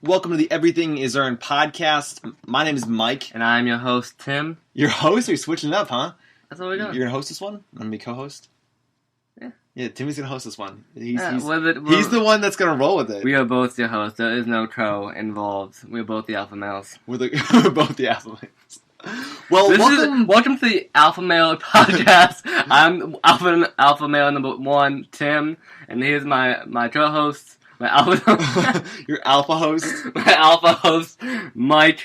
Welcome to the Everything Is Earned podcast. My name is Mike. And I'm your host, Tim. Your host? You're switching it up, huh? That's what we're doing. You're going to host this one? I'm going to be co-host? Yeah. Yeah, Timmy's going to host this one. He's the one that's going to roll with it. We are both your hosts. There is no co involved. We're both the alpha males. We're both the alpha males. Well, welcome to the Alpha Male podcast. I'm alpha male number 1, Tim. And here's my co-host. Your alpha host? My alpha host, Mike.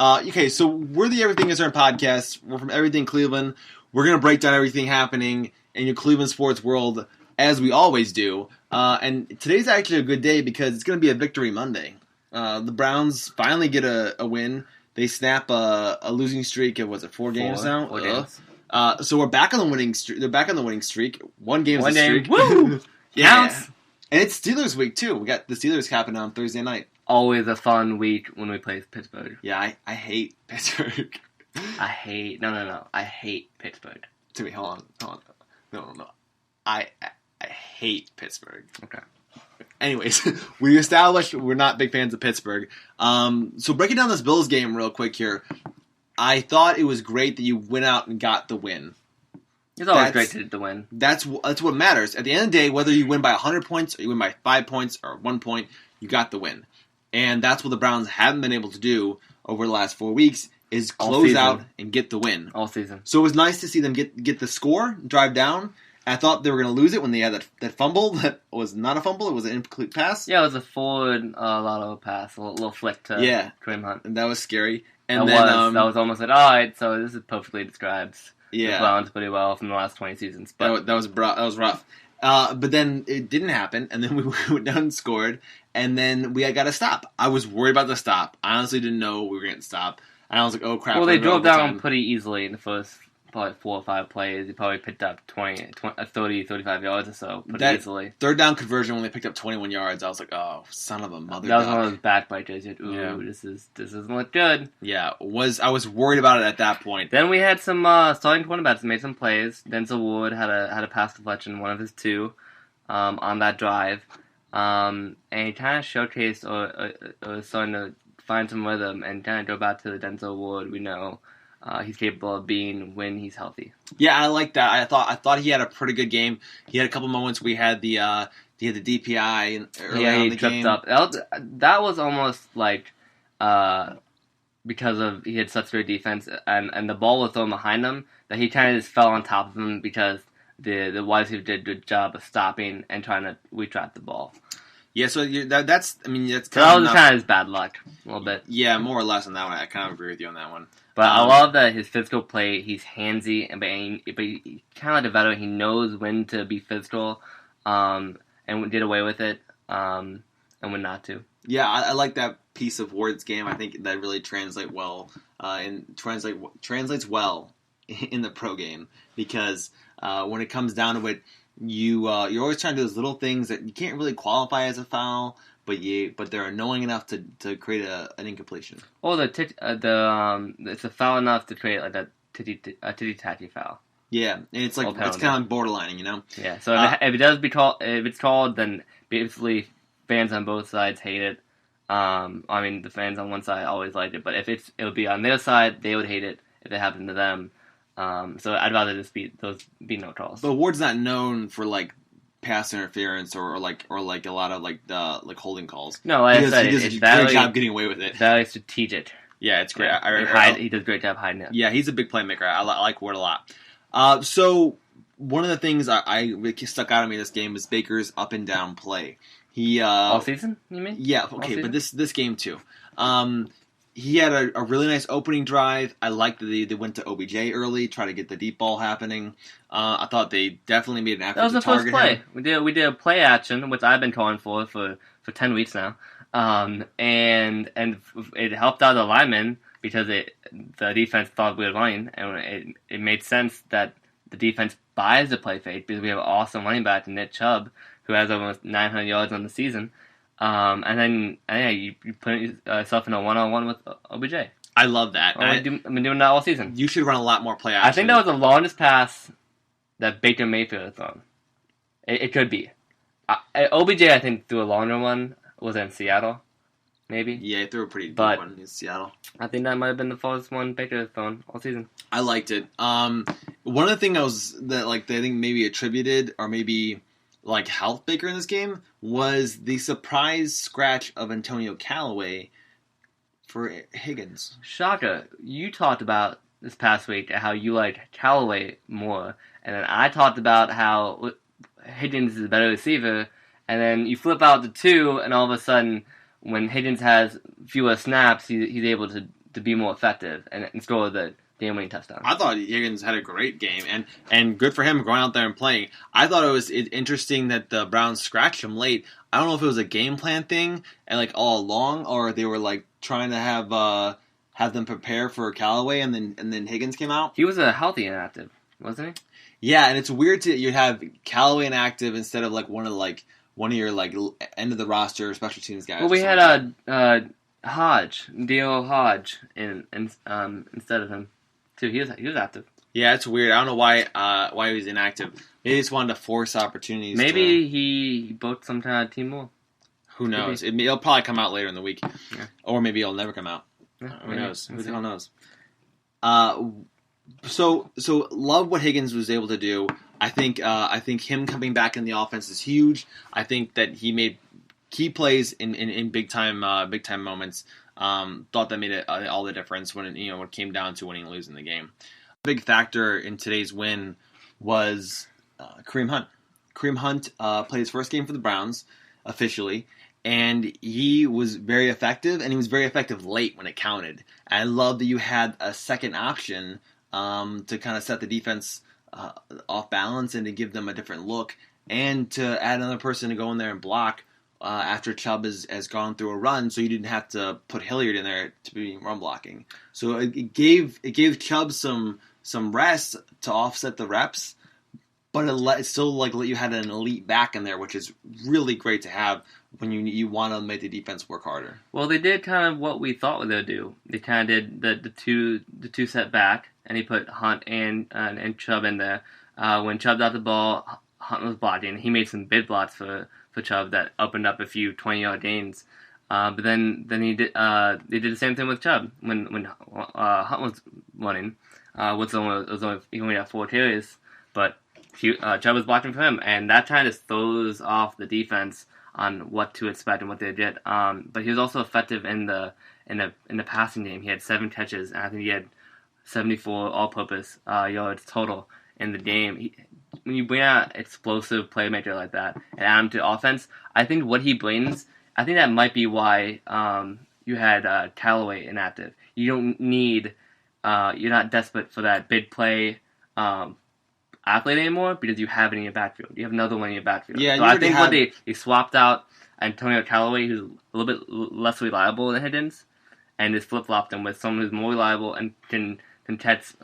Okay, so we're the Everything Is Earned podcast. We're from Everything Cleveland. We're going to break down everything happening in your Cleveland sports world, as we always do. And today's actually a good day because it's going to be a victory Monday. The Browns finally get a win. They snap a losing streak of, 4 games now? 4 games. So we're back on the winning streak. They're back on the winning streak. One game's a streak. Woo! Yeah. Counts. And it's Steelers week, too. We got the Steelers happening on Thursday night. Always a fun week when we play Pittsburgh. Yeah, I hate Pittsburgh. I hate Pittsburgh. Timmy, hold on. No. I hate Pittsburgh. Okay. Anyways, we established we're not big fans of Pittsburgh. So breaking down this Bills game real quick here, I thought it was great that you went out and got the win. It's always great to win. That's what matters. At the end of the day, whether you win by 100 points or you win by 5 points or 1 point, you got the win. And that's what the Browns haven't been able to do over the last 4 weeks, is close out and get the win. All season. So it was nice to see them get the score, drive down. I thought they were going to lose it when they had that fumble. That was not a fumble. It was an incomplete pass. Yeah, it was a forward lateral pass, a little flick to Kareem Hunt. And that was scary. And that was almost like, all right, so this is perfectly describes the Browns pretty well from the last 20 seasons. But that was rough. But then it didn't happen, and then we went down and scored, and then we got a stop. I was worried about the stop. I honestly didn't know we were going to stop. And I was like, oh, crap. Well, they drove down pretty easily in the first probably 4 or 5 plays. He probably picked up 30, 35 yards or so pretty easily. Third down conversion when they picked up 21 yards, I was like, oh, son of a mother. That was one of those backbiters. This doesn't look good. Yeah, I was worried about it at that point. Then we had some starting quarterbacks made some plays. Denzel Ward had a pass deflection, one of his 2, on that drive. And he kind of showcased or was starting to find some rhythm and kind of go back to the Denzel Ward we know he's capable of being when he's healthy. Yeah, I like that. I thought he had a pretty good game. He had a couple moments where he had the DPI early on in the game. He tripped up. That was almost like because of he had such great defense and the ball was thrown behind him that he kind of just fell on top of him because the wide receiver did a good job of stopping and trying to retrap the ball. Yeah, so that's kind of kind of his bad luck a little bit. Yeah, more or less on that one. I kind of agree with you on that one. But I love that his physical play. He's handsy, but he kind of like a veteran. He knows when to be physical, and did away with it, and when not to. Yeah, I like that piece of Ward's game. I think that really translates well in the pro game because when it comes down to it, you're always trying to do those little things that you can't really qualify as a foul, but they're annoying enough to create an incompletion. Oh, it's a foul enough to create like a titty-tatty foul. Yeah, and it's like it's kind of borderlining, you know. Yeah, so if it's called, then basically fans on both sides hate it. I mean, the fans on one side always liked it, but if it would be on their side, they would hate it if it happened to them. So I'd rather just be no calls. But Ward's not known for like pass interference or like a lot of like holding calls. No, like I said, he does a great job getting away with it. Very strategic. Yeah, it's great. He does a great job hiding it. Yeah, he's a big playmaker. I like Ward a lot. So one of the things I really stuck out at me in this game is Baker's up and down play. He all season, you mean? Yeah, okay, but this game too. He had a really nice opening drive. I liked that they went to OBJ early, try to get the deep ball happening. I thought they definitely made an effort to target him. That was the first play. We did a play action, which I've been calling for 10 weeks now. And it helped out the linemen because the defense thought we were running, and it made sense that the defense buys the play fake because we have an awesome running back in Nick Chubb, who has almost 900 yards on the season. And then you put yourself in a one-on-one with OBJ. I love that. I've been doing that all season. You should run a lot more play action. I think that was the longest pass that Baker Mayfield has thrown. It could be. OBJ, I think, threw a longer one. Was in Seattle, maybe? Yeah, he threw a pretty good one in Seattle. I think that might have been the farthest one Baker has thrown all season. I liked it. One of the things that I think maybe attributed or maybe helped Baker in this game was the surprise scratch of Antonio Callaway for Higgins. Shaka, you talked about this past week how you liked Callaway more, and then I talked about how Higgins is a better receiver, and then you flip out the two, and all of a sudden, when Higgins has fewer snaps, he's able to be more effective and score the game-winning touchdown. I thought Higgins had a great game, and good for him going out there and playing. I thought it was interesting that the Browns scratched him late. I don't know if it was a game plan thing and all along, or they were trying to have them prepare for Callaway, and then Higgins came out. He was a healthy inactive, wasn't he? Yeah, and it's weird you'd have Callaway inactive instead of one of your end of the roster special teams guys. Well, we had Hodge, D.O. Hodge, instead of him too. He was active. Yeah, it's weird. I don't know why he was inactive. Maybe he just wanted to force opportunities. Maybe he booked some kind of team more. Who knows? It'll probably come out later in the week, or maybe it'll never come out. Yeah, Who knows? Who the hell knows? So love what Higgins was able to do. I think him coming back in the offense is huge. I think that he made key plays in big time moments. Thought that made all the difference when it came down to winning and losing the game. A big factor in today's win was Kareem Hunt. Kareem Hunt played his first game for the Browns officially, and he was very effective, and he was very effective late when it counted. And I love that you had a second option to kind of set the defense off balance and to give them a different look, and to add another person to go in there and block after Chubb has gone through a run, so you didn't have to put Hilliard in there to be run blocking. So it gave Chubb some rest to offset the reps, but it still let you had an elite back in there, which is really great to have when you want to make the defense work harder. Well, they did kind of what we thought they would do. They kind of did the two set back, and he put Hunt and Chubb in there. When Chubb got the ball, Hunt was blocking. He made some big blocks for Chubb that opened up a few 20-yard gains. But then they did the same thing with Chubb when Hunt was running. He only had 4 carries, but Chubb was blocking for him, and that kind of throws off the defense on what to expect and what they did. But he was also effective in the passing game. He had 7 catches, and I think he had 74 all-purpose yards total in the game. When you bring out an explosive playmaker like that and add him to offense, I think what he brings, I think that might be why you had Callaway inactive. You don't need, you're not desperate for that big play athlete anymore because you have it in your backfield. You have another one in your backfield. Yeah, so I think what they swapped out Antonio Callaway, who's a little bit less reliable than Higgins, and just flip-flopped him with someone who's more reliable and can catch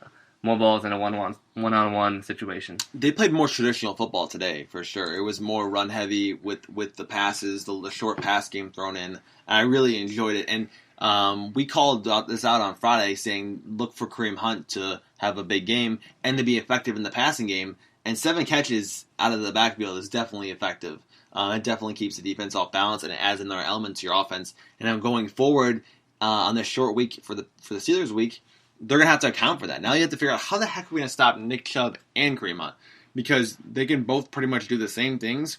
more balls in a one-on-one situation. They played more traditional football today, for sure. It was more run-heavy with the passes, the short pass game thrown in. I really enjoyed it. And we called this out on Friday saying, look for Kareem Hunt to have a big game and to be effective in the passing game. And 7 catches out of the backfield is definitely effective. It definitely keeps the defense off balance, and it adds another element to your offense. And I'm going forward on this short week for the Steelers week, they're going to have to account for that. Now you have to figure out how the heck are we going to stop Nick Chubb and Kareem Hunt, because they can both pretty much do the same things.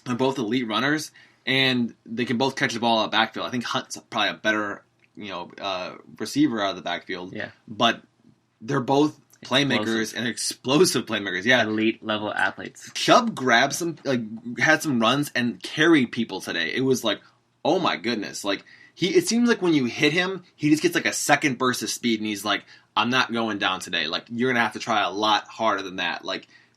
They're both elite runners, and they can both catch the ball out of the backfield. I think Hunt's probably a better receiver out of the backfield. Yeah. But they're both playmakers and explosive playmakers. Yeah, elite level athletes. Chubb grabbed had some runs and carried people today. It was like, oh my goodness, it seems like when you hit him, he just gets a second burst of speed, and he's like, I'm not going down today. You're gonna have to try a lot harder than that.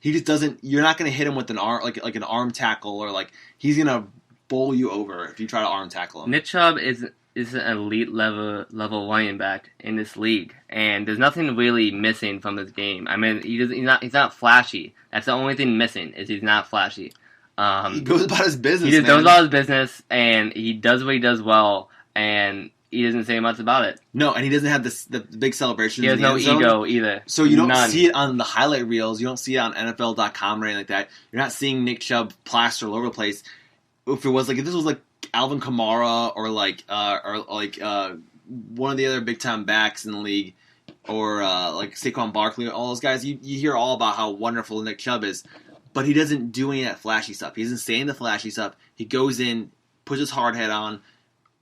He just doesn't. You're not gonna hit him with an arm, like an arm tackle, or he's gonna bowl you over if you try to arm tackle him. Nick Chubb is an elite level running back in this league, and there's nothing really missing from this game. I mean, he's not flashy. That's the only thing missing is he's not flashy. He goes about his business. He just goes about his business, and he does what he does well. And he doesn't say much about it. No, and he doesn't have the big celebrations. He has in the no end zone. ego either. So you don't None. see it on the highlight reels. You don't see it on NFL.com or anything like that. You're not seeing Nick Chubb plastered all over the place. If this was like Alvin Kamara or one of the other big time backs in the league, or like Saquon Barkley, all those guys, you hear all about how wonderful Nick Chubb is, but he doesn't do any of that flashy stuff. He doesn't say any of the flashy stuff. He goes in, puts his hard head on,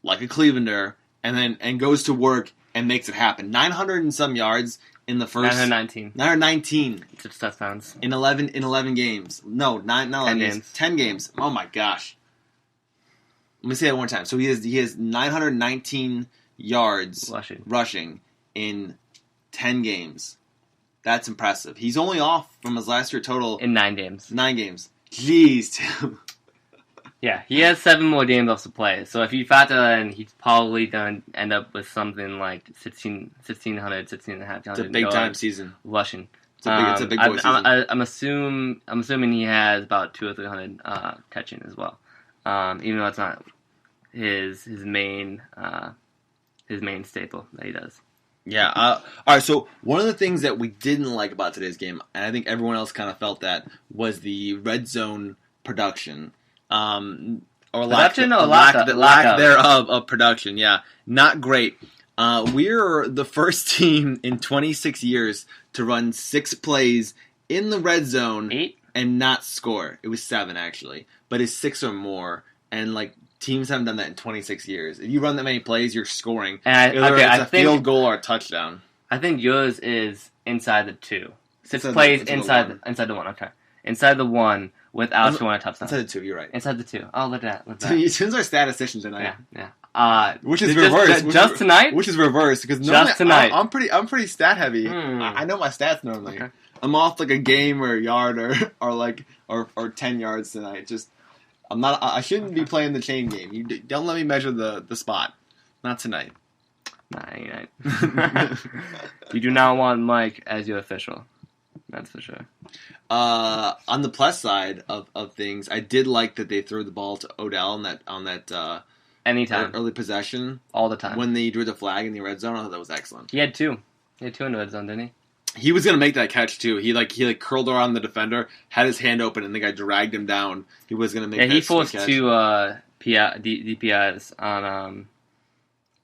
like a Clevelander, and goes to work and makes it happen. 900 and some yards in the first 919 Just touchdowns in 11 games. No, not 11 games. 10 games. Oh my gosh. Let me say that one more time. So he has 919 yards rushing in 10 games. That's impressive. He's only off from his last year total in 9 games. 9 games. Jeez, Tim. Yeah, he has 7 more games left to play. So if you factor that in, he's probably going to end up with something like 1,600, 1,600 It's a big time season. Rushing. It's a big boy season. I'm assuming he has about 200 or 300 catching as well. Even though it's not his main staple that he does. Yeah. All right. So one of the things that we didn't like about today's game, and I think everyone else kind of felt that, was the red zone production, or lack thereof of production. Yeah, not great. We're the first team in 26 years to run 6 plays in the red zone 8 and not score. It was 7 actually, but it's 6 or more, and teams haven't done that in 26 years. If you run that many plays, you're scoring. And it's a field goal or a touchdown. I think yours is inside the 2. 6 plays inside the 1. Okay, inside the 1 without scoring a touchdown. Inside the 2. You're right. Inside the 2. Oh, look at that. Since our statistician tonight. Yeah. Which is reversed. Just tonight. Which is reversed because just tonight. I'm pretty stat heavy. I know my stats normally. Okay. I'm off a game or a yard or 10 yards tonight. Just. I shouldn't be playing the chain game. You don't let me measure the spot. Not tonight. Not You do not want Mike as your official. That's for sure. On the plus side of things, I did like that they threw the ball to Odell on that anytime early possession all the time when they drew the flag in the red zone. I thought that was excellent. He had 2. He had 2 in the red zone, didn't he? He was gonna make that catch too. He curled around the defender, had his hand open, and the guy dragged him down. He was gonna make. Yeah, he forced 2 DPIs on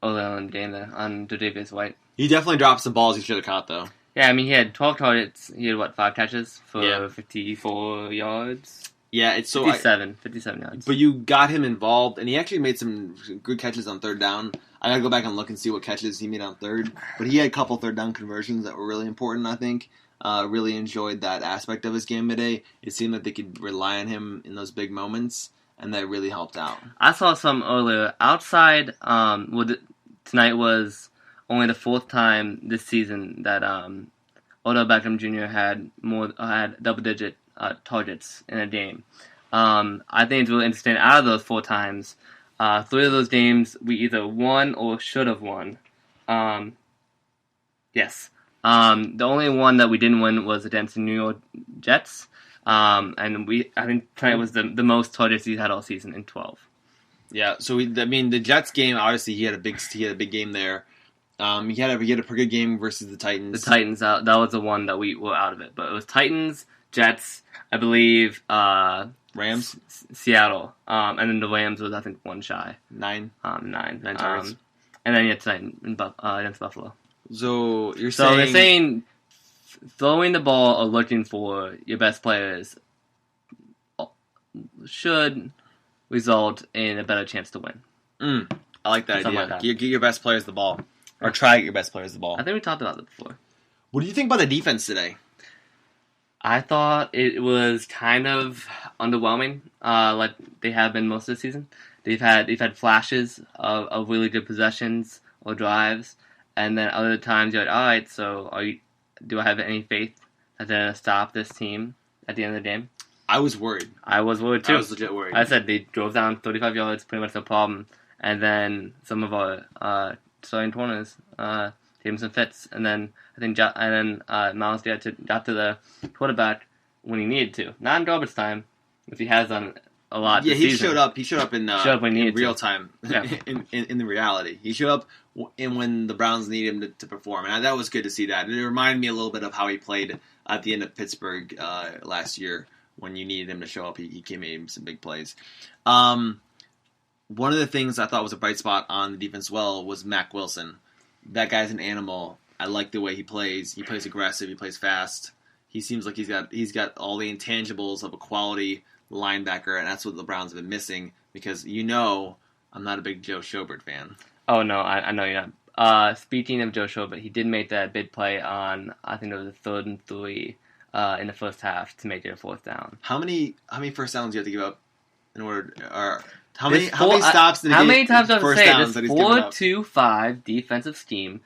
Odell and Dana on Davis White. He definitely dropped some balls he should have caught though. Yeah, I mean he had 12 targets. He had 5 catches for 54 yards. Yeah, it's 57 yards. But you got him involved, and he actually made some good catches on third down. I gotta go back and look and see what catches he made on third. But he had a couple third down conversions that were really important, I think. Really enjoyed that aspect of his game today. It seemed like they could rely on him in those big moments, and that really helped out. I saw some earlier. Outside, tonight was only the 4th time this season that Odell Beckham Jr. had double-digit targets in a game. I think it's really interesting. Out of those 4 times, 3 of those games we either won or should have won. Yes. The only one that we didn't win was against the New York Jets. And I think tonight was the most targets he's had all season in 12. Yeah. So the Jets game, obviously he had a big game there. He had a pretty good game versus the Titans. The Titans, that was the one that we were out of it. But it was Titans, Jets, I believe. Rams, Seattle, and then the Rams was I think 1 shy. 9 targets, and then tonight against Buffalo. So they're saying throwing the ball or looking for your best players should result in a better chance to win. I like that idea. Like get your best players the ball, or try to get your best players the ball. I think we talked about that before. What do you think about the defense today? I thought it was kind of underwhelming, like they have been most of the season. They've had flashes of really good possessions or drives, and then other times you're like, all right, so do I have any faith that they're going to stop this team at the end of the game? I was worried. I was worried too. I was legit worried. I said they drove down 35 yards, pretty much no problem, and then some of our starting corners gave him some fits, and then Miles got to the quarterback when he needed to. Not in garbage time, which he has done a lot. Yeah, this he season. showed up. He showed up in when in needed real to. time. Yeah. in the reality, he showed up when the Browns needed him to perform, and that was good to see that. And it reminded me a little bit of how he played at the end of Pittsburgh last year when you needed him to show up. He came in some big plays. One of the things I thought was a bright spot on the defense was Mack Wilson. That guy's an animal. I like the way he plays. He plays aggressive. He plays fast. He seems like he's got all the intangibles of a quality linebacker, and that's what the Browns have been missing. Because I'm not a big Joe Schobert fan. Oh no, I know you're not. Speaking of Joe Schobert, he did make that big play on, I think it was a 3rd and 3 in the first half to make it a 4th down. How many first downs do you have to give up in order? Or how many stops? How many times do I have to say this? 4-2-5 defensive scheme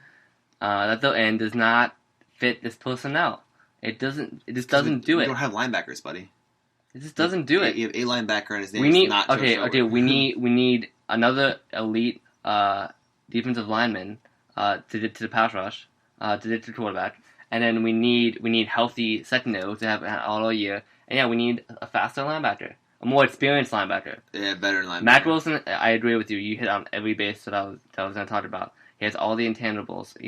that they'll end does not fit this personnel. It doesn't. It just doesn't do it. We don't have linebackers, buddy. It just doesn't do it. You have a linebacker, and his name is not Joe Schobert. Okay. We need another elite defensive lineman to the pass rush, to the quarterback, and then we need healthy secondaries to have all year. And yeah, we need a faster linebacker, a more experienced linebacker. Yeah, better linebacker. Mack Wilson, I agree with you. You hit on every base that I was going to talk about. He has all the intangibles.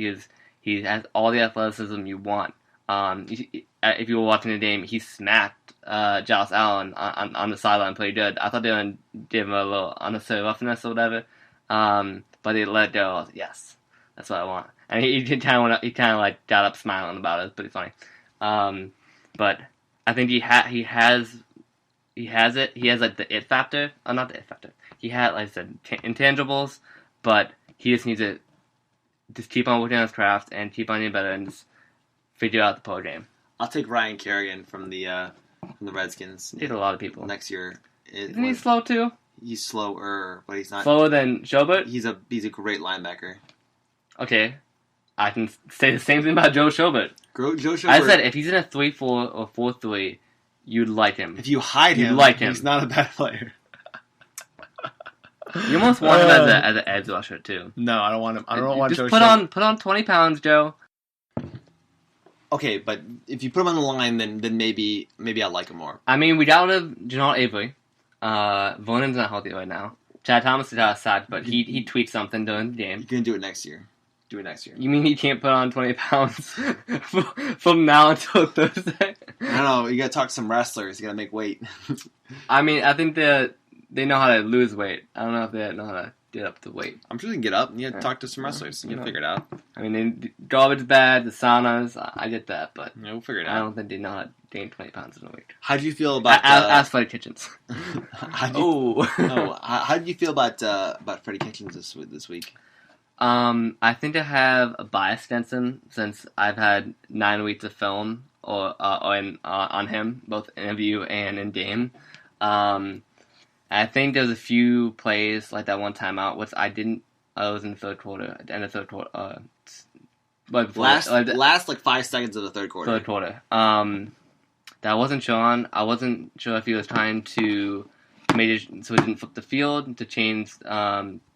He has all the athleticism you want. If you were watching the game, he smacked Josh Allen on the sideline pretty good. I thought they were going to give him a little unnecessary roughness or whatever, but they let it go. I was like, yes, that's what I want. And he kind of like got up smiling about it. It's pretty funny. But I think he has it. He has like the it factor. Not the it factor. He had, like I said, intangibles, but he just needs to just keep on working on his craft and keep on getting better and just figure out the pro game. I'll take Ryan Kerrigan from the Redskins. He did a lot of people next year. Isn't he slow too? He's slower, but he's not slower than Schobert. He's a great linebacker. Okay, I can say the same thing about Joe Schobert. Joe Schobert. I said if he's in a 3-4 or 4-3, you'd like him. If you hide him, like him. He's not a bad player. You almost want him as an edge rusher too. No, I don't want him. I don't want Just Joe Schobert. put on 20 pounds, Joe. Okay, but if you put him on the line, then maybe I like him more. I mean, we got rid of Janelle Avery. Vernon's not healthy right now. Chad Thomas is outside, but he tweaked something during the game. You can do it next year. Do it next year. You mean he can't put on 20 pounds from now until Thursday? I don't know. You got to talk to some wrestlers. You got to make weight. I mean, I think they know how to lose weight. I don't know if they know how to get up to weight. I'm sure they can get up. You got to talk to some wrestlers. You can figure it out. I mean, garbage bad, the saunas, I get that, but yeah, we'll figure it out. I don't think they know how to gain 20 pounds in a week. How do you feel about ask Freddie Kitchens? How do you feel about Freddie Kitchens this week? I think I have a bias against him since I've had 9 weeks of film on him, both interview and in game. I think there's a few plays like that one timeout, which I didn't. I was in the third quarter, at the end of the third quarter. Last like 5 seconds of the third quarter. Third quarter. That I wasn't sure on. I wasn't sure if he was trying to make it so he didn't flip the field to change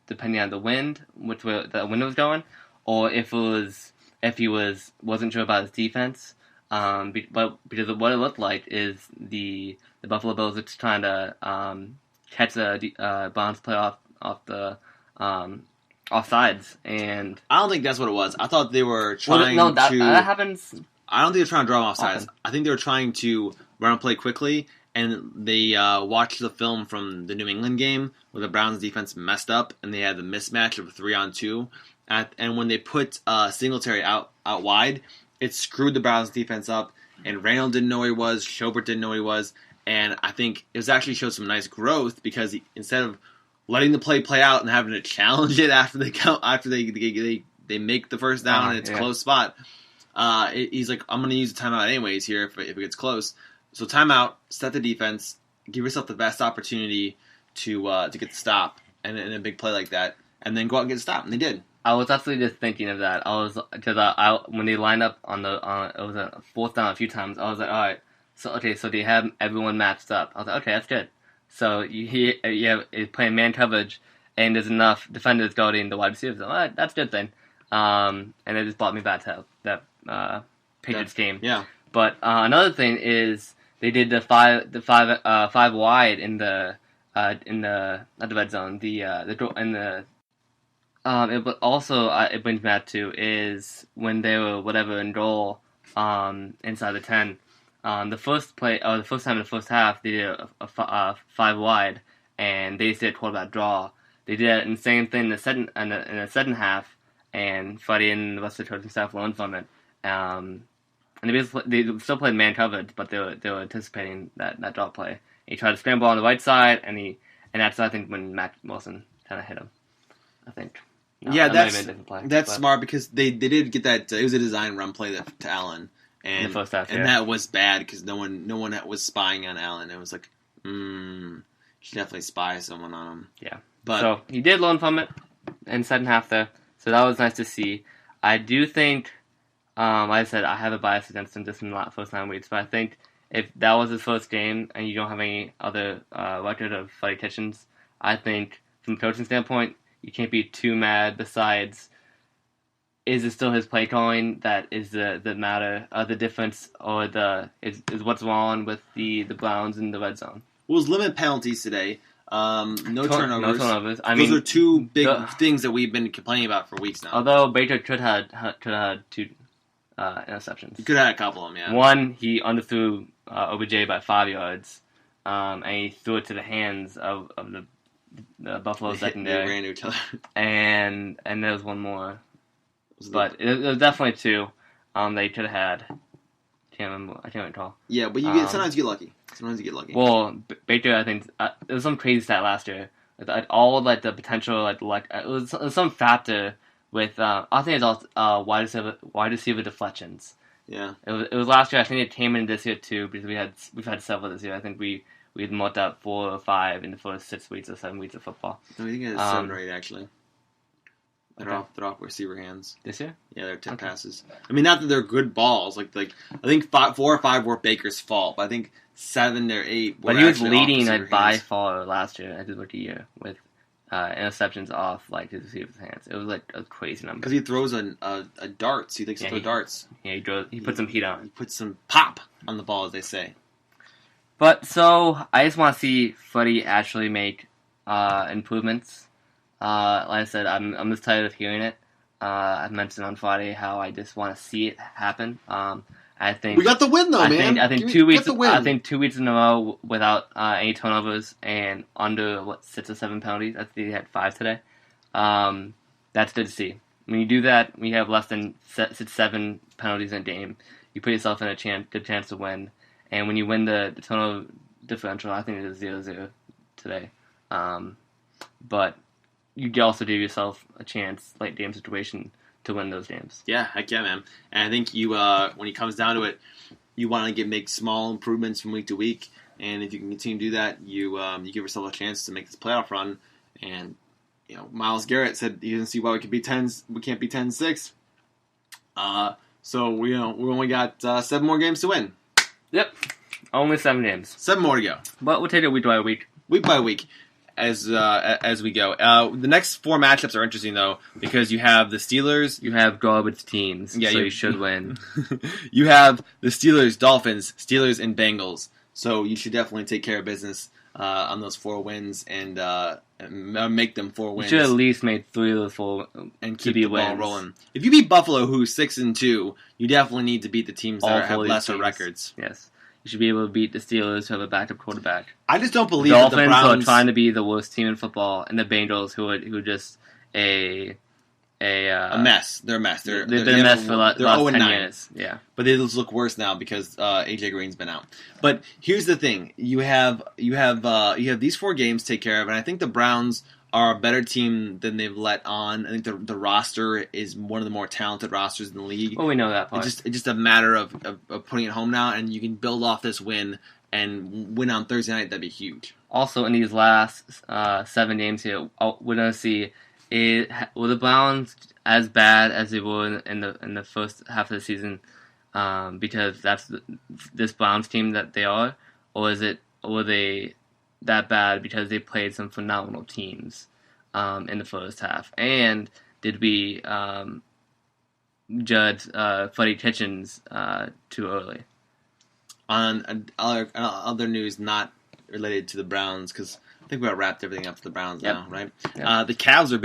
depending on the wind, which way the wind was going, or if he wasn't sure about his defense. But because of what it looked like is the Buffalo Bills are just trying to catch the Bonds play off the offsides, and I don't think that's what it was. I thought they were trying that happens. I don't think they're trying to draw him offsides. Often. I think they were trying to run a play quickly, and they watched the film from the New England game where the Browns defense messed up, and they had the mismatch of 3-on-2. And when they put Singletary out wide, it screwed the Browns defense up, and Randall didn't know where he was, Schobert didn't know where he was, and I think it was actually showed some nice growth because instead of letting the play out and having to challenge it after they make the first down and it's a close spot, he's like, I'm going to use a timeout anyways here if it gets close. So timeout, set the defense, give yourself the best opportunity to get the stop and a big play like that, and then go out and get a stop, and they did. I was actually just thinking of that. When they lined up on it was a fourth down a few times. I was like, all right, so they have everyone matched up. I was like, okay, that's good. So you have playing man coverage, and there's enough defenders guarding the wide receivers. All right, that's a good thing. And it just brought me back to that Patriots game. Yeah. But another thing is they did the five wide in the in the not the red zone, but also it brings me back to is when they were in goal inside the 10. The first time in the first half they did a 5 wide, and they did a quarterback draw. They did the same thing in the second half, and Freddie and the rest of the coaching staff learned from it. And they still played man covered, but they were anticipating that draw play. He tried to scramble on the right side, and that's I think when Mack Wilson kind of hit him. I think. Yeah, that's smart because they did get that. It was a design run play to Allen, and in the first half, and that was bad because no one was spying on Allen. It was like, should definitely spy someone on him. Yeah, but so he did learn from it in the second half there. So that was nice to see. I do think, like I said, I have a bias against him just in the first 9 weeks, but I think if that was his first game and you don't have any other record of fighting kitchens, I think from a coaching standpoint, you can't be too mad. Besides, is it still his play calling that is the matter, the difference, or is what's wrong with the Browns in the red zone? Well, it was limited penalties today. No turnovers. No turnovers. Those are two big things that we've been complaining about for weeks now. Although Baker could have had 2 interceptions. He could have had a couple of them, yeah. One, he underthrew OBJ by 5 yards, and he threw it to the hands of the Buffalo secondary. They ran into each other. And there was one more. But it was definitely 2 they could have had. I can't recall. Yeah, but sometimes you get lucky. Well, Baker, I think, it was some crazy stat last year. All the potential, it was some factor with, I think it was all wide receiver deflections. Yeah. It was last year. I think it came in this year too because we've had several this year. I think we'd marked out 4 or 5 in the first 6 weeks or 7 weeks of football. No, I think it's 7 or 8 actually. They're off receiver hands this year. Yeah, they're tip passes. I mean, not that they're good balls. Like I think 4 or 5 were Baker's fault, but I think 7 or 8. Were but he was leading by hands. far last year at his rookie year with interceptions off his receiver's hands. It was like a crazy number because he throws a darts. He likes to throw darts. Yeah, he puts some heat on. He puts some pop on the ball, as they say. But so I just want to see Freddie actually make improvements. Like I said, I'm just tired of hearing it. I mentioned on Friday how I just want to see it happen. I think we got the win though, man. I think 2 weeks. I think 2 weeks in a row without any turnovers and under 6 or 7 penalties. I think they had 5 today. That's good to see. When you do that, when you have less than 7 penalties in a game, you put yourself in a good chance to win. And when you win the turnover differential, I think it is 0-0 today. But you also give yourself a chance, late game situation, to win those games. Yeah, heck yeah, man. And I think you, when it comes down to it, you want to make small improvements from week to week. And if you can continue to do that, you give yourself a chance to make this playoff run. And Myles Garrett said he doesn't see why we can't be 10-6. So we only got 7 more games to win. Yep, only 7 games. 7 more to go. But we'll take it week by week. Week by week. As we go, the next 4 matchups are interesting though because you have the Steelers. You have garbage teams, so you should win. You have the Steelers, Dolphins, Steelers, and Bengals. So you should definitely take care of business on those 4 wins and make them 4 wins. You should at least make 3 of those 4 and keep the ball rolling. If you beat Buffalo, who's 6-2, you definitely need to beat the teams that have lesser records. Yes. You should be able to beat the Steelers, who have a backup quarterback. I just don't believe the that the Browns Dolphins are trying to be the worst team in football, and the Bengals, who are just a mess. They're a mess. They've been a mess for the last 10 years. Yeah, but they just look worse now because AJ Green's been out. But here's the thing: you have these 4 games to take care of, and I think the Browns are a better team than they've let on. I think the roster is one of the more talented rosters in the league. Well, we know that part. It's just a matter of putting it home now, and you can build off this win and win on Thursday night. That'd be huge. Also, in these last 7 games here, we're going to see were the Browns as bad as they were in the first half of the season because that's this Browns team that they are, or were they that bad because they played some phenomenal teams in the first half? And did we judge Freddie Kitchens too early? On other news not related to the Browns, because think we got wrapped everything up for the Browns now, right? Yep. The Cavs are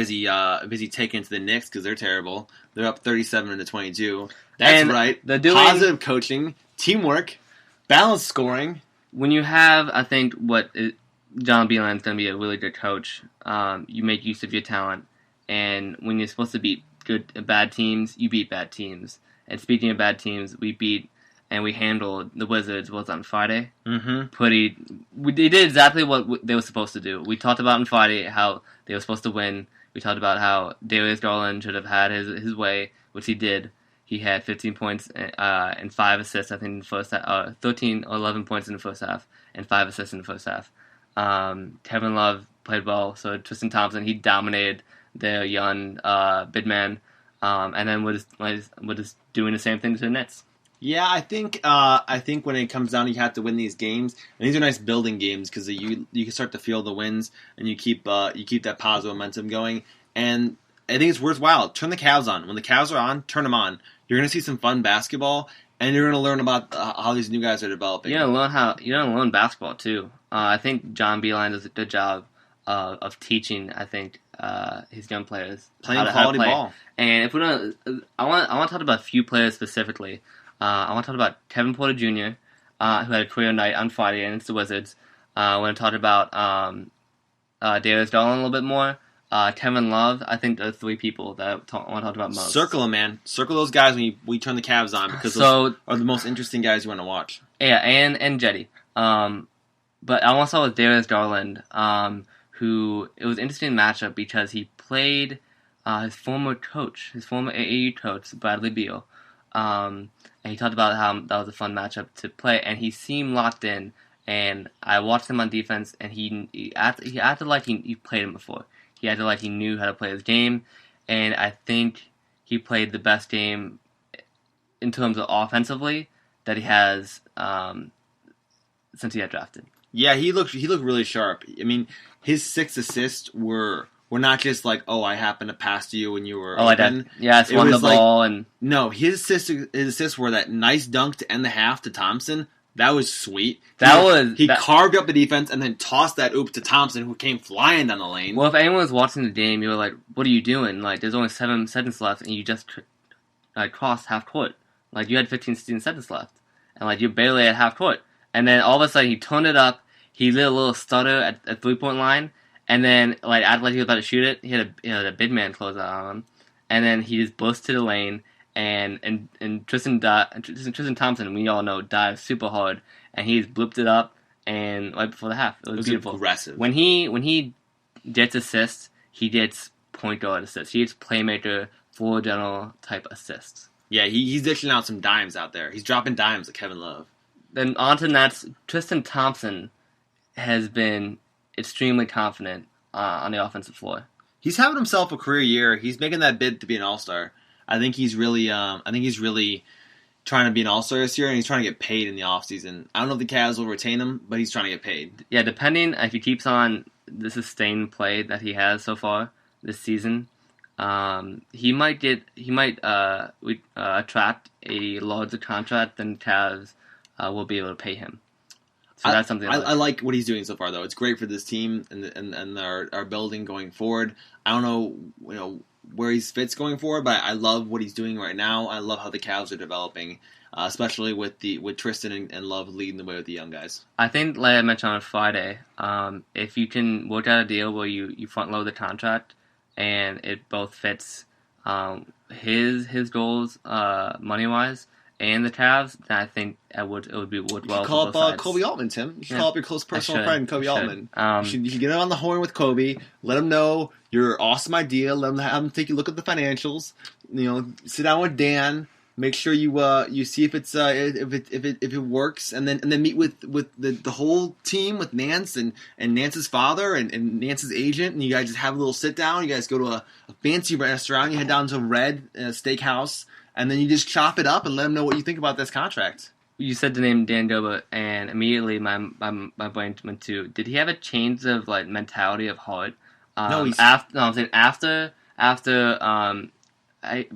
busy taking to the Knicks because they're terrible. They're up 37-22. That's right. Positive coaching, teamwork, balanced scoring. When you have, I think, John Beilein is going to be a really good coach. You make use of your talent, and when you're supposed to beat bad teams, you beat bad teams. And speaking of bad teams, we handled the Wizards on Friday. Mm-hmm. They did exactly what they were supposed to do. We talked about on Friday how they were supposed to win. We talked about how Darius Garland should have had his way, which he did. He had 15 points and 5 assists, I think, in the first half. 13 or 11 points in the first half and 5 assists in the first half. Kevin Love played well. So Tristan Thompson, he dominated their young big man. And then we're just doing the same thing to the Nets. Yeah, I think when it comes down, you have to win these games, and these are nice building games because you can start to feel the wins, and you keep that positive momentum going. And I think it's worthwhile. Turn the Cavs on. When the Cavs are on, turn them on. You're gonna see some fun basketball, and you're gonna learn about how these new guys are developing. You're gonna learn basketball too. I think John Beilein does a good job of teaching. I think his young players playing quality ball. And if I want to talk about a few players specifically. I want to talk about Kevin Porter Jr., who had a career night on Friday against the Wizards. I want to talk about Darius Garland a little bit more. Kevin Love, I think those 3 people that I want to talk about most. Circle them, man. Circle those guys when we turn the Cavs on because those are the most interesting guys you want to watch. Yeah, and Cedi. But I want to start with Darius Garland, who it was an interesting matchup because he played his former AAU coach, Bradley Beal. And he talked about how that was a fun matchup to play, and he seemed locked in. And I watched him on defense, and he acted like he played him before. He acted like he knew how to play his game, and I think he played the best game in terms of offensively that he has since he got drafted. Yeah, he looked really sharp. I mean, his 6 assists were not just like, oh, I happened to pass to you when you were open. I swung the ball. And no, his assists were that nice dunk to end the half to Thompson. That was sweet. He carved up the defense and then tossed that oop to Thompson, who came flying down the lane. Well, if anyone was watching the game, you were like, what are you doing? Like, there's only 7 seconds left, and you just crossed half court. Like, you had 16 seconds left. And, like, you barely at half court. And then all of a sudden, he turned it up. He did a little stutter at 3-point line. And then, like, acted like he was about to shoot it. He had a big man close out on him. And then he just burst to the lane. And Tristan Thompson, we all know, dives super hard. And he just blooped it up. And right before the half, it was beautiful. Aggressive. When he gets assists, he gets point guard assists. He gets playmaker, floor general type assists. Yeah, he's dishing out some dimes out there. He's dropping dimes like Kevin Love. Then on to Nets. Tristan Thompson has been extremely confident on the offensive floor. He's having himself a career year. He's making that bid to be an all-star. I think he's really trying to be an all-star this year, and he's trying to get paid in the offseason. I don't know if the Cavs will retain him, but he's trying to get paid. Yeah, depending if he keeps on the sustained play that he has so far this season, he might attract a larger contract than Cavs will be able to pay him. So that's something I like what he's doing so far, though. It's great for this team and our building going forward. I don't know, where he fits going forward, but I love what he's doing right now. I love how the Cavs are developing, especially with Tristan and Love leading the way with the young guys. I think, like I mentioned on Friday, if you can work out a deal where you front load the contract and it both fits his goals money wise and the Cavs, then I think it would be worthwhile. You should call up Kobe Altman, Tim. You should call up your close personal friend, Kobe Altman. You should get him on the horn with Kobe. Let him know your awesome idea. Let him have him take a look at the financials. Sit down with Dan. Make sure you see if it's if it works, and then meet with the whole team, with Nance and Nance's father and Nance's agent, and you guys just have a little sit down. You guys go to a fancy restaurant. You head down to Red Steakhouse. And then you just chop it up and let them know what you think about this contract. You said the name Dan Gilbert, and immediately my brain went to, did he have a change of mentality of heart? No, after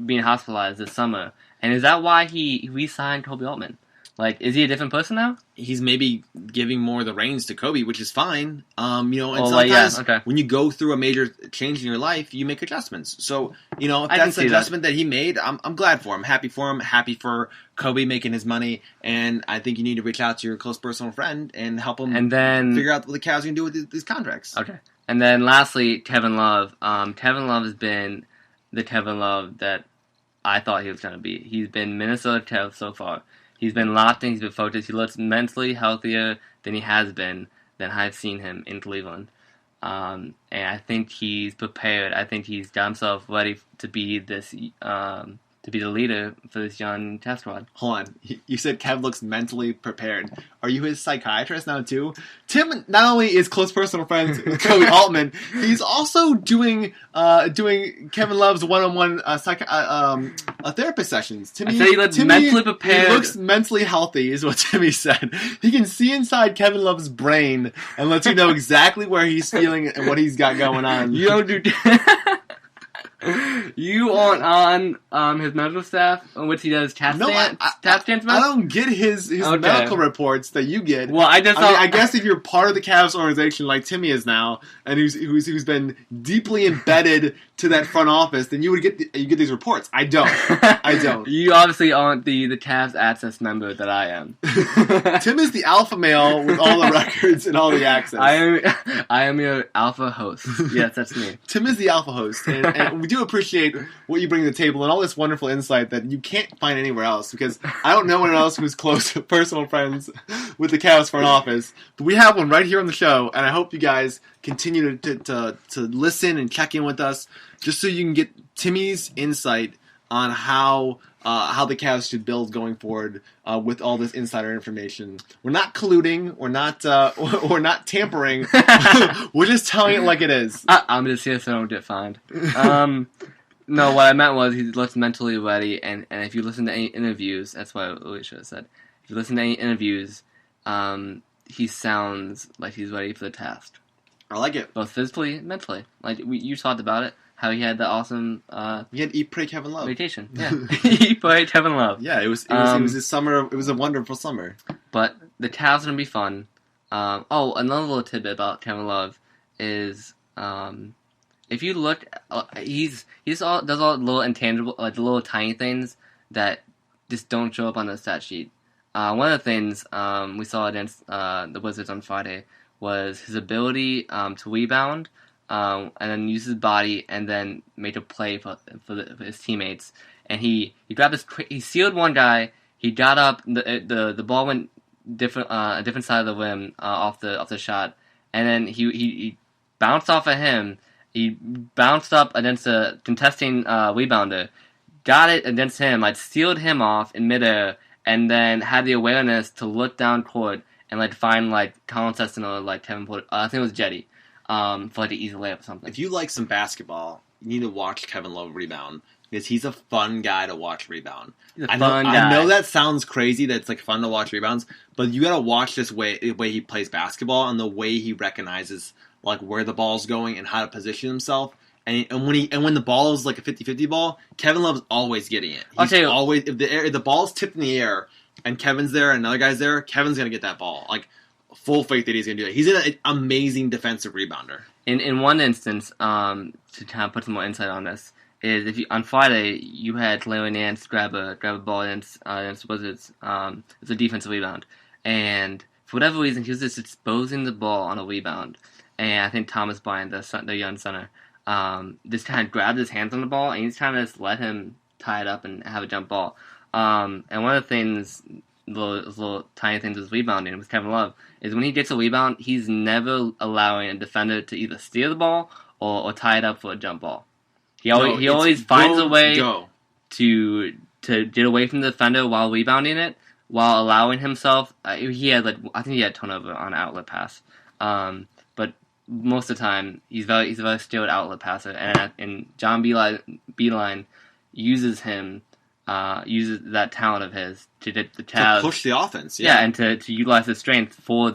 being hospitalized this summer, and is that why he re-signed Kobe Altman? Like, is he a different person now? He's maybe giving more of the reins to Kobe, which is fine. And sometimes when you go through a major change in your life, you make adjustments. So, if that's the adjustment that he made, I'm glad for him. Happy for him. Happy for Kobe making his money. And I think you need to reach out to your close personal friend and help him figure out what the Cavs can do with these contracts. Okay. And then lastly, Kevin Love. Kevin Love has been the Kevin Love that I thought he was going to be. He's been Minnesota Kev so far. He's been locked in, he's been focused. He looks mentally healthier than he has been, than I've seen him in Cleveland. And I think he's prepared. I think he's got himself ready to be this, to be the leader for this young test squad. Hold on. You said Kev looks mentally prepared. Are you his psychiatrist now, too? Tim not only is close personal friends with Kobe Altman, he's also doing Kevin Love's one-on-one therapist sessions. I said he looks mentally prepared. He looks mentally healthy, is what Timmy said. He can see inside Kevin Love's brain and lets you know exactly where he's feeling and what he's got going on. You don't do You aren't on his medical staff, on which he does tap dance. I don't get his medical reports that you get. Well, I guess if you're part of the Cavs organization like Timmy is now, and who's been deeply embedded to that front office, then you get these reports. I don't. You obviously aren't the Cavs access member that I am. Tim is the alpha male with all the records and all the access. I am your alpha host. Yes, that's me. Tim is the alpha host, and we do appreciate what you bring to the table and all this wonderful insight that you can't find anywhere else, because I don't know anyone else who's close personal friends with the Cavs front office, but we have one right here on the show, and I hope you guys continue to listen and check in with us, just so you can get Timmy's insight on how the Cavs should build going forward with all this insider information. We're not colluding. We're not tampering. We're just telling it like it is. I'm just here so I don't get fined. No, what I meant was he looks mentally ready, and if you listen to any interviews, that's what I really should have said. If you listen to any interviews, he sounds like he's ready for the task. I like it. Both physically and mentally. Like, you talked about it. How he had the awesome he had Eat Pray Kevin Love vacation. Yeah. Eat Pray Kevin Love. Yeah, it was his summer. It was a wonderful summer. But the Cavs are gonna be fun. Another little tidbit about Kevin Love is if you look, does all the little intangible, like the little tiny things that just don't show up on the stat sheet. One of the things we saw against the Wizards on Friday was his ability to rebound. And then use his body and then make a play for his teammates. And he grabbed he sealed one guy. He got up. The ball went a different side of the rim off the shot, and then he bounced off of him. He bounced up against a contesting rebounder, got it against him. Like, sealed him off in midair, and then had the awareness to look down court and find Colin Sexton or Kevin Porter. I think it was Cedi. For an easy layup or something. If you like some basketball, you need to watch Kevin Love rebound, because he's a fun guy to watch rebound. He's a fun guy. I know that sounds crazy, that it's fun to watch rebounds, but you gotta watch the way he plays basketball and the way he recognizes where the ball's going and how to position himself. And when the ball is a 50-50 ball, Kevin Love's always getting it. He's always, if the ball's tipped in the air and Kevin's there and another guy's there, Kevin's gonna get that ball. Full faith that he's going to do it. He's an amazing defensive rebounder. In one instance, to kind of put some more insight on this, is if on Friday you had Larry Nance grab a ball against Wizards. It's a defensive rebound, and for whatever reason he was just exposing the ball on a rebound, and I think Thomas Bryant, the young center, just kind of grabbed his hands on the ball and he's trying to just let him tie it up and have a jump ball. And one of the things, those little tiny things with rebounding with Kevin Love, is when he gets a rebound, he's never allowing a defender to either steal the ball or tie it up for a jump ball. He always finds a way to get away from the defender while rebounding it, while allowing himself. I think he had turnover on outlet pass, but most of the time he's a very skilled outlet passer, and John Beilein uses that talent of his to get the Cavs to push the offense, and to utilize his strength for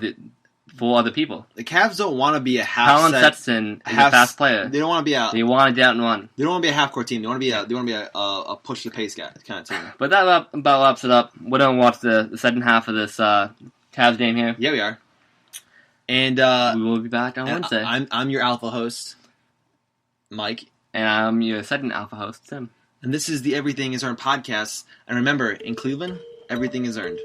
for other people. The Cavs don't want to be a Colin half-set. Sexton is a fast player. They don't want to be a. They want to get out and run. They don't want to be a half-court team. They want to be a push the pace guy kind of team. But that about wraps it up. We're gonna watch the second half of this Cavs game here. Yeah, we are. And we will be back on Wednesday. I'm your alpha host, Mike. And I'm your second alpha host, Tim. And this is the Everything Is Earned podcast. And remember, in Cleveland, everything is earned.